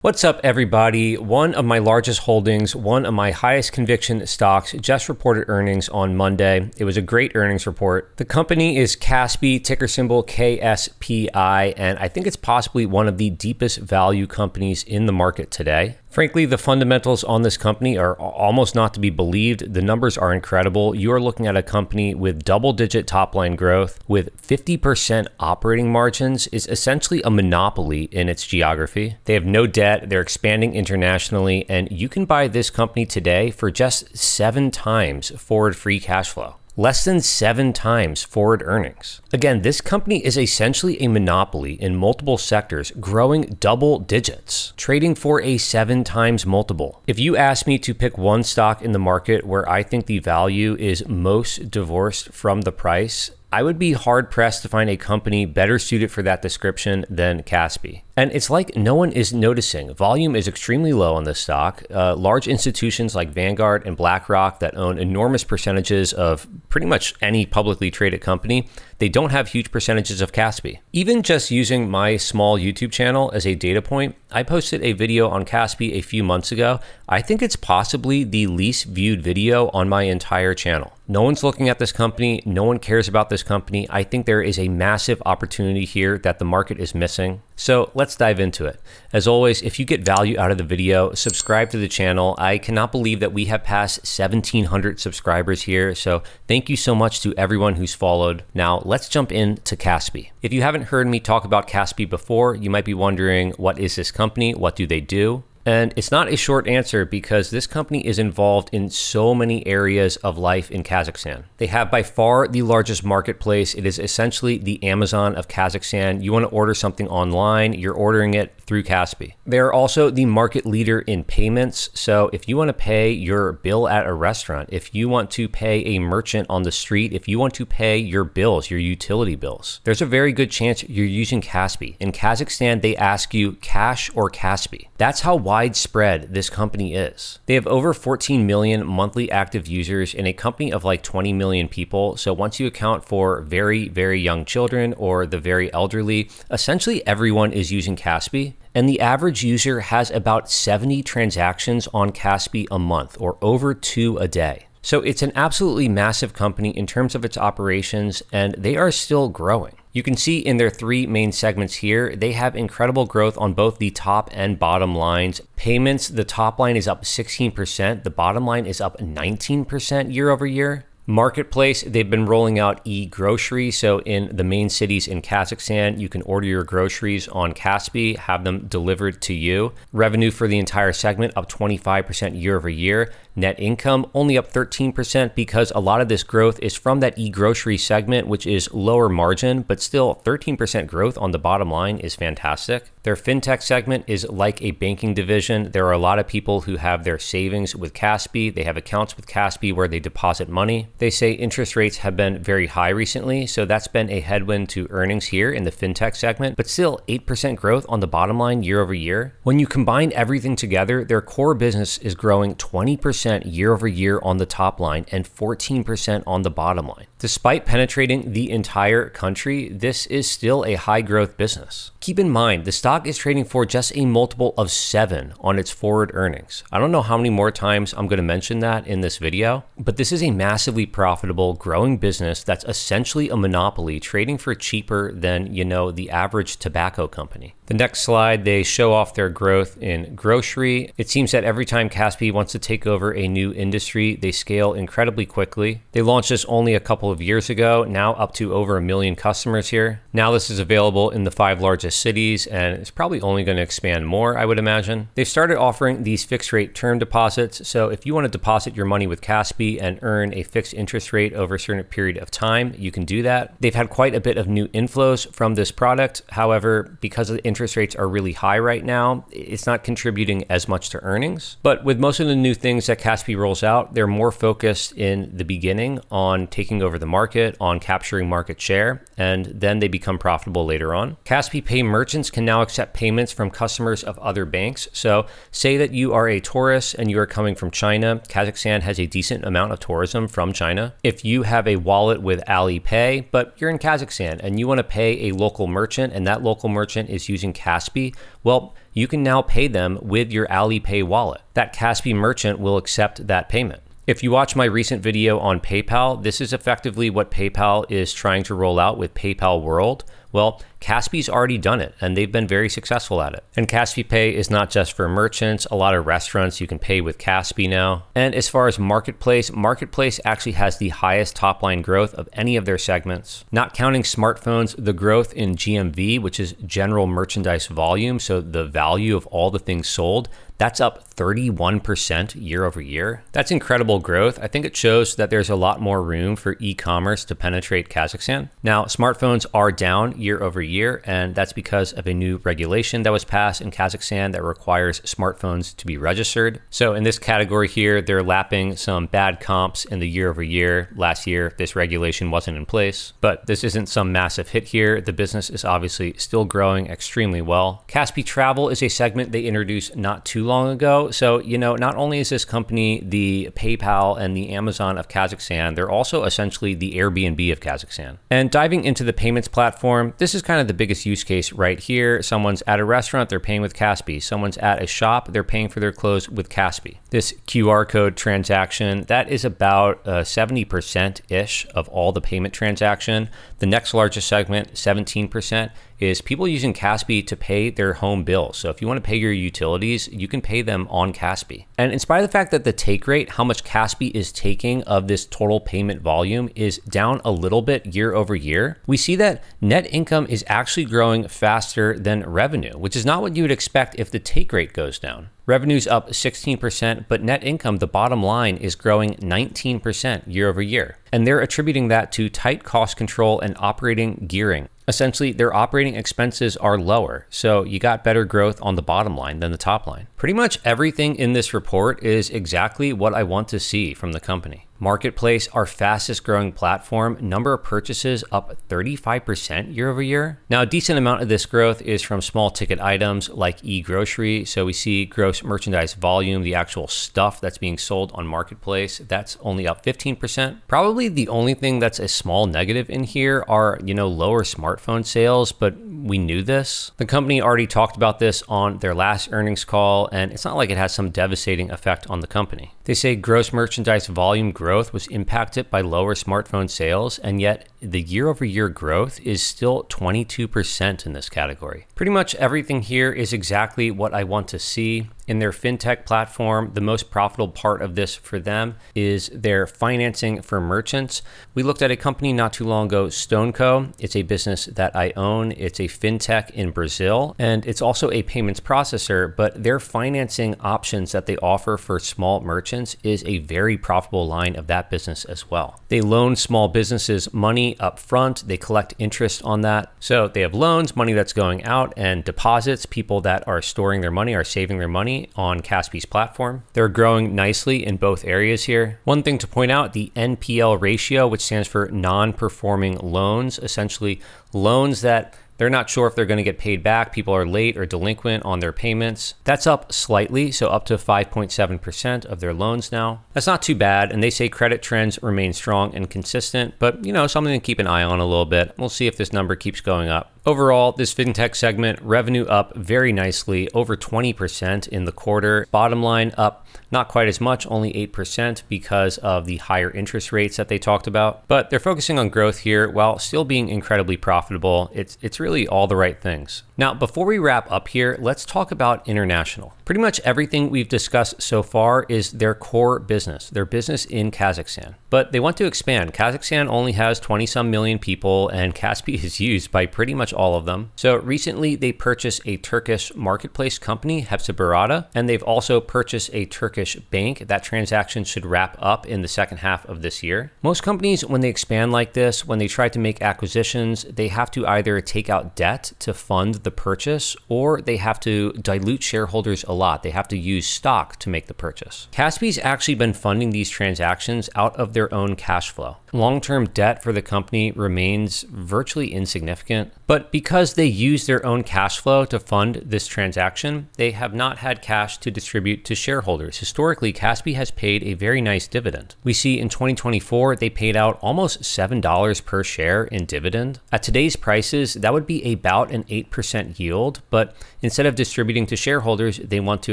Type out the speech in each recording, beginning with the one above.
What's up, everybody? One of my largest holdings, one of my highest conviction stocks, just reported earnings on Monday. It was a great earnings report. The company is Kaspi, ticker symbol KSPI, and I think it's possibly one of the deepest value companies in the market today. Frankly, the fundamentals on this company are almost not to be believed. The numbers are incredible. You are looking at a company with double-digit top-line growth, with 50% operating margins, is essentially a monopoly in its geography. They have no debt, they're expanding internationally, and you can buy this company today for just 7 times forward free cash flow. Less than 7 times forward earnings. Again, this company is essentially a monopoly in multiple sectors, growing double digits, trading for a 7 times multiple. If you ask me to pick one stock in the market where I think the value is most divorced from the price, I would be hard-pressed to find a company better suited for that description than Kaspi. And it's like no one is noticing. Volume is extremely low on this stock. Large institutions like Vanguard and BlackRock that own enormous percentages of pretty much any publicly traded company, they don't have huge percentages of Kaspi. Even just using my small YouTube channel as a data point, I posted a video on Kaspi a few months ago. I think it's possibly the least viewed video on my entire channel. No one's looking at this company. No one cares about this company. I think there is a massive opportunity here that the market is missing. So let's dive into it. As always, if you get value out of the video, subscribe to the channel. I cannot believe that we have passed 1,700 subscribers here. So thank you so much to everyone who's followed. Now let's jump into Kaspi. If you haven't heard me talk about Kaspi before, you might be wondering, what is this company? What do they do? And it's not a short answer because this company is involved in so many areas of life in Kazakhstan. They have by far the largest marketplace. It is essentially the Amazon of Kazakhstan. You want to order something online, you're ordering it through Kaspi. They are also the market leader in payments. So if you want to pay your bill at a restaurant, if you want to pay a merchant on the street, if you want to pay your bills, your utility bills, there's a very good chance you're using Kaspi. In Kazakhstan, they ask you cash or Kaspi. That's how widespread this company is. They have over 14 million monthly active users in a company of like 20 million people. So once you account for very, very young children or the very elderly, essentially everyone is using Kaspi. And the average user has about 70 transactions on Kaspi a month, or over 2 a day. So it's an absolutely massive company in terms of its operations, and they are still growing. You can see in their 3 main segments here, they have incredible growth on both the top and bottom lines. Payments, the top line is up 16%, the bottom line is up 19% year over year. Marketplace, they've been rolling out e-grocery. So in the main cities in Kazakhstan, you can order your groceries on Kaspi, have them delivered to you. Revenue for the entire segment up 25% year over year. Net income only up 13% because a lot of this growth is from that e-grocery segment, which is lower margin, but still 13% growth on the bottom line is fantastic. Their fintech segment is like a banking division. There are a lot of people who have their savings with Kaspi. They have accounts with Kaspi where they deposit money. They say interest rates have been very high recently, so that's been a headwind to earnings here in the fintech segment, but still 8% growth on the bottom line year over year. When you combine everything together, their core business is growing 20% year over year on the top line and 14% on the bottom line. Despite penetrating the entire country, this is still a high growth business. Keep in mind, the stock is trading for just a multiple of 7 on its forward earnings. I don't know how many more times I'm going to mention that in this video, but this is a massively profitable, growing business that's essentially a monopoly, trading for cheaper than, the average tobacco company. The next slide, they show off their growth in grocery. It seems that every time Kaspi wants to take over a new industry, they scale incredibly quickly. They launched this only a couple of years ago, now up to over 1 million customers here. Now this is available in the 5 largest cities, and it's probably only going to expand more, I would imagine. They've started offering these fixed rate term deposits. So if you want to deposit your money with Kaspi and earn a fixed interest rate over a certain period of time, you can do that. They've had quite a bit of new inflows from this product. However, because the interest rates are really high right now, it's not contributing as much to earnings. But with most of the new things that Kaspi rolls out, they're more focused in the beginning on taking over the market, on capturing market share, and then they become profitable later on. Kaspi Pay merchants can now accept payments from customers of other banks. So say that you are a tourist and you are coming from China. Kazakhstan has a decent amount of tourism from China. If you have a wallet with Alipay, but you're in Kazakhstan and you want to pay a local merchant and that local merchant is using Kaspi, well, you can now pay them with your Alipay wallet. That Kaspi merchant will accept that payment. If you watch my recent video on PayPal, this is effectively what PayPal is trying to roll out with PayPal World. Well, Kaspi's already done it, and they've been very successful at it. And Kaspi Pay is not just for merchants. A lot of restaurants you can pay with Kaspi now. And as far as Marketplace, Marketplace actually has the highest top-line growth of any of their segments. Not counting smartphones, the growth in GMV, which is general merchandise volume, so the value of all the things sold, that's up 31% year over year. That's incredible growth. I think it shows that there's a lot more room for e-commerce to penetrate Kazakhstan. Now, smartphones are down year over year, and that's because of a new regulation that was passed in Kazakhstan that requires smartphones to be registered. So in this category here, they're lapping some bad comps in the year over year. Last year, this regulation wasn't in place, but this isn't some massive hit here. The business is obviously still growing extremely well. Kaspi Travel is a segment they introduced not too long ago. So, not only is this company the PayPal and the Amazon of Kazakhstan, they're also essentially the Airbnb of Kazakhstan. And diving into the payments platform, this is kind of the biggest use case right here. Someone's at a restaurant, they're paying with Kaspi. Someone's at a shop, they're paying for their clothes with Kaspi. This QR code transaction, that is about 70%-ish of all the payment transaction. The next largest segment, 17%, is people using Kaspi to pay their home bills. So if you want to pay your utilities, you can pay them on Kaspi. And in spite of the fact that the take rate, how much Kaspi is taking of this total payment volume, is down a little bit year over year, we see that net income is actually growing faster than revenue, which is not what you would expect if the take rate goes down. Revenue's up 16%, but net income, the bottom line, is growing 19% year over year. And they're attributing that to tight cost control and operating gearing. Essentially, their operating expenses are lower, so you got better growth on the bottom line than the top line. Pretty much everything in this report is exactly what I want to see from the company. Marketplace, our fastest growing platform, number of purchases up 35% year over year. Now, a decent amount of this growth is from small ticket items like e-grocery. So we see gross merchandise volume, the actual stuff that's being sold on Marketplace, that's only up 15%. Probably the only thing that's a small negative in here are, lower smartphone sales, but we knew this. The company already talked about this on their last earnings call, and it's not like it has some devastating effect on the company. They say gross merchandise volume growth was impacted by lower smartphone sales, and yet the year-over-year growth is still 22% in this category. Pretty much everything here is exactly what I want to see. In their fintech platform, the most profitable part of this for them is their financing for merchants. We looked at a company not too long ago, StoneCo. It's a business that I own. It's a fintech in Brazil, and it's also a payments processor, but their financing options that they offer for small merchants is a very profitable line of that business as well. They loan small businesses money up front. They collect interest on that. So they have loans, money that's going out, and deposits. People that are storing their money are saving their money on Kaspi's platform. They're growing nicely in both areas here. One thing to point out, the NPL ratio, which stands for non-performing loans, essentially loans that they're not sure if they're going to get paid back. People are late or delinquent on their payments. That's up slightly, so up to 5.7% of their loans now. That's not too bad, and they say credit trends remain strong and consistent, but something to keep an eye on a little bit. We'll see if this number keeps going up. Overall, this fintech segment, revenue up very nicely, over 20% in the quarter. Bottom line up not quite as much, only 8% because of the higher interest rates that they talked about. But they're focusing on growth here while still being incredibly profitable. It's really all the right things. Now, before we wrap up here, let's talk about international. Pretty much everything we've discussed so far is their core business, their business in Kazakhstan. But they want to expand. Kazakhstan only has 20-some million people, and Kaspi is used by pretty much all of them. So recently, they purchased a Turkish marketplace company, Hepsiburada, and they've also purchased a Turkish bank. That transaction should wrap up in the second half of this year. Most companies, when they expand like this, when they try to make acquisitions, they have to either take out debt to fund the purchase, or they have to dilute shareholders a lot. They have to use stock to make the purchase. Kaspi's actually been funding these transactions out of their own cash flow. Long-term debt for the company remains virtually insignificant, but because they use their own cash flow to fund this transaction, they have not had cash to distribute to shareholders. Historically, Kaspi has paid a very nice dividend. We see in 2024, they paid out almost $7 per share in dividend. At today's prices, that would would be about an 8% yield, but instead of distributing to shareholders, they want to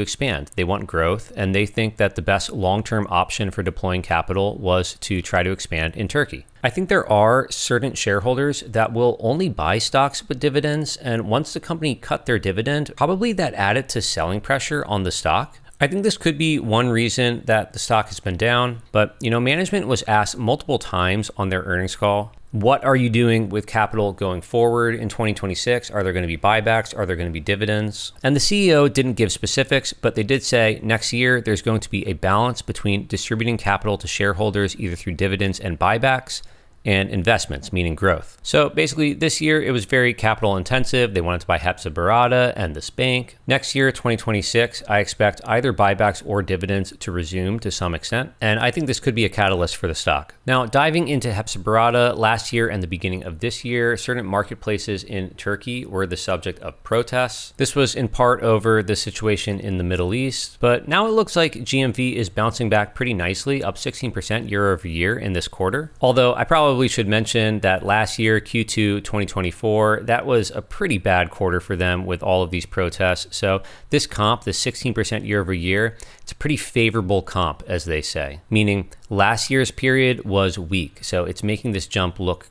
expand. They want growth, and they think that the best long-term option for deploying capital was to try to expand in Turkey. I think there are certain shareholders that will only buy stocks with dividends, and once the company cut their dividend, probably that added to selling pressure on the stock. I think this could be one reason that the stock has been down, but management was asked multiple times on their earnings call, what are you doing with capital going forward in 2026? Are there going to be buybacks? Are there going to be dividends? And the CEO didn't give specifics, but they did say next year there's going to be a balance between distributing capital to shareholders either through dividends and buybacks and investments, meaning growth. So basically this year it was very capital intensive. They wanted to buy Hepsiburada and this bank. Next year, 2026, I expect either buybacks or dividends to resume to some extent. And I think this could be a catalyst for the stock. Now, diving into Hepsiburada, last year and the beginning of this year, certain marketplaces in Turkey were the subject of protests. This was in part over the situation in the Middle East, but now it looks like GMV is bouncing back pretty nicely, up 16% year over year in this quarter. Although I probably should mention that last year, Q2 2024, that was a pretty bad quarter for them with all of these protests. So this comp, the 16% year over year, it's a pretty favorable comp, as they say, meaning last year's period was weak. So it's making this jump look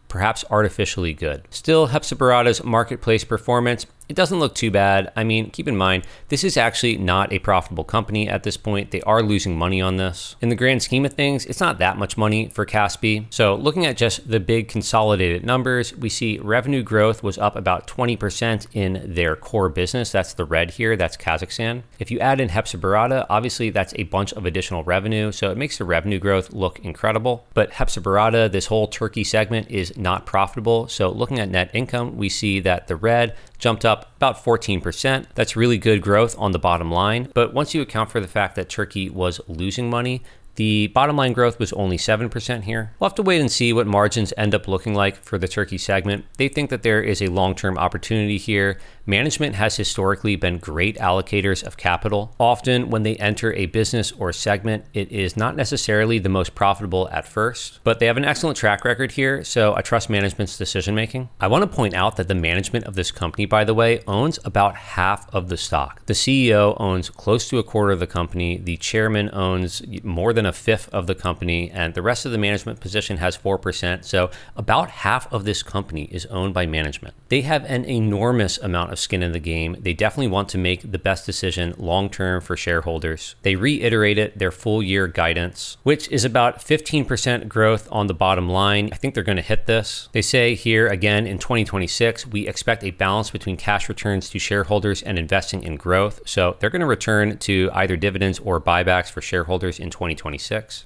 perhaps artificially good. Still, Hepsiburada's marketplace performance, it doesn't look too bad. I mean, keep in mind, this is actually not a profitable company at this point. They are losing money on this. In the grand scheme of things, it's not that much money for Kaspi. So looking at just the big consolidated numbers, we see revenue growth was up about 20% in their core business. That's the red here, that's Kazakhstan. If you add in Hepsiburada, obviously that's a bunch of additional revenue. So it makes the revenue growth look incredible. But Hepsiburada, this whole Turkey segment is not profitable. So looking at net income, we see that the red jumped up about 14%. That's really good growth on the bottom line. But once you account for the fact that Turkey was losing money, the bottom line growth was only 7% here. We'll have to wait and see what margins end up looking like for the Turkey segment. They think that there is a long-term opportunity here. Management has historically been great allocators of capital. Often when they enter a business or segment, it is not necessarily the most profitable at first, but they have an excellent track record here, so I trust management's decision-making. I want to point out that the management of this company, by the way, owns about half of the stock. The CEO owns close to a quarter of the company. The chairman owns more than a fifth of the company, and the rest of the management position has 4%. So about half of this company is owned by management. They have an enormous amount of skin in the game. They definitely want to make the best decision long-term for shareholders. They reiterated their full year guidance, which is about 15% growth on the bottom line. I think they're going to hit this. They say here again in 2026, we expect a balance between cash returns to shareholders and investing in growth. So they're going to return to either dividends or buybacks for shareholders in 2026.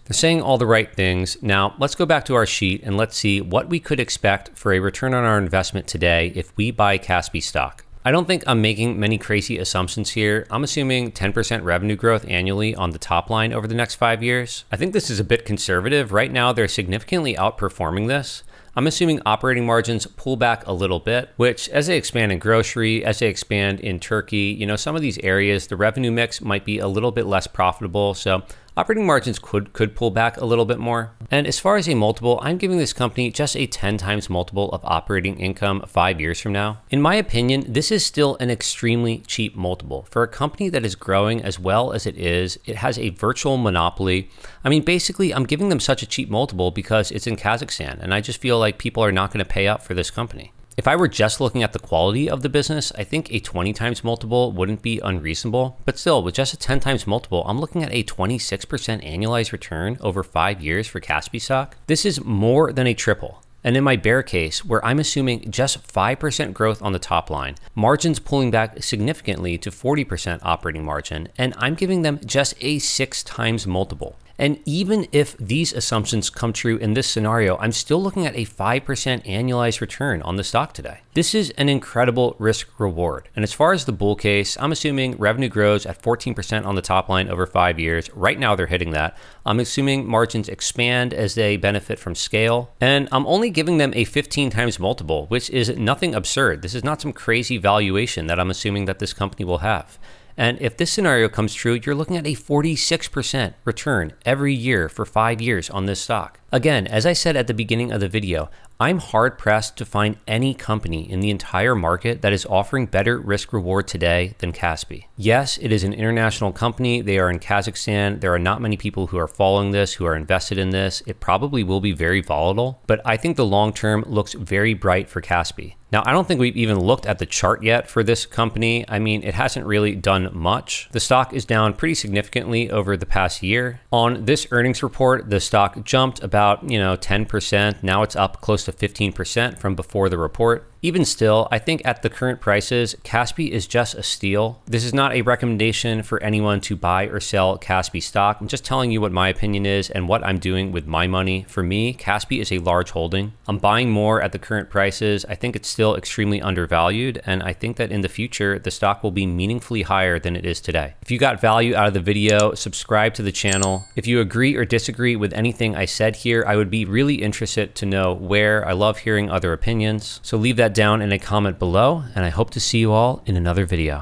They're saying all the right things. Now, let's go back to our sheet and let's see what we could expect for a return on our investment today if we buy Kaspi stock. I don't think I'm making many crazy assumptions here. I'm assuming 10% revenue growth annually on the top line over the next 5 years. I think this is a bit conservative. Right now, they're significantly outperforming this. I'm assuming operating margins pull back a little bit, which as they expand in grocery, as they expand in Turkey, some of these areas, the revenue mix might be a little bit less profitable. So operating margins could pull back a little bit more. And as far as a multiple, I'm giving this company just a 10 times multiple of operating income 5 years from now. In my opinion, this is still an extremely cheap multiple. For a company that is growing as well as it is, it has a virtual monopoly. I mean, basically, I'm giving them such a cheap multiple because it's in Kazakhstan, and I just feel like people are not going to pay up for this company. If I were just looking at the quality of the business, I think a 20 times multiple wouldn't be unreasonable. But still, with just a 10 times multiple, I'm looking at a 26% annualized return over 5 years for Kaspi stock. This is more than a triple. And in my bear case, where I'm assuming just 5% growth on the top line, margins pulling back significantly to 40% operating margin, and I'm giving them just a 6 times multiple. And even if these assumptions come true in this scenario, I'm still looking at a 5% annualized return on the stock today. This is an incredible risk reward. And as far as the bull case, I'm assuming revenue grows at 14% on the top line over 5 years. Right now, they're hitting that. I'm assuming margins expand as they benefit from scale. And I'm only giving them a 15 times multiple, which is nothing absurd. This is not some crazy valuation that I'm assuming that this company will have. And if this scenario comes true, you're looking at a 46% return every year for 5 years on this stock. Again, as I said at the beginning of the video, I'm hard pressed to find any company in the entire market that is offering better risk reward today than Kaspi. Yes, it is an international company. They are in Kazakhstan. There are not many people who are following this, who are invested in this. It probably will be very volatile, but I think the long term looks very bright for Kaspi. Now, I don't think we've even looked at the chart yet for this company. I mean, it hasn't really done much. The stock is down pretty significantly over the past year. On this earnings report, the stock jumped about, 10%. Now it's up close to 15% from before the report. Even still, I think at the current prices, Kaspi is just a steal. This is not a recommendation for anyone to buy or sell Kaspi stock. I'm just telling you what my opinion is and what I'm doing with my money. For me, Kaspi is a large holding. I'm buying more at the current prices. I think it's still extremely undervalued, and I think that in the future, the stock will be meaningfully higher than it is today. If you got value out of the video, subscribe to the channel. If you agree or disagree with anything I said here, I would be really interested to know where. I love hearing other opinions. So leave that down in a comment below, and I hope to see you all in another video.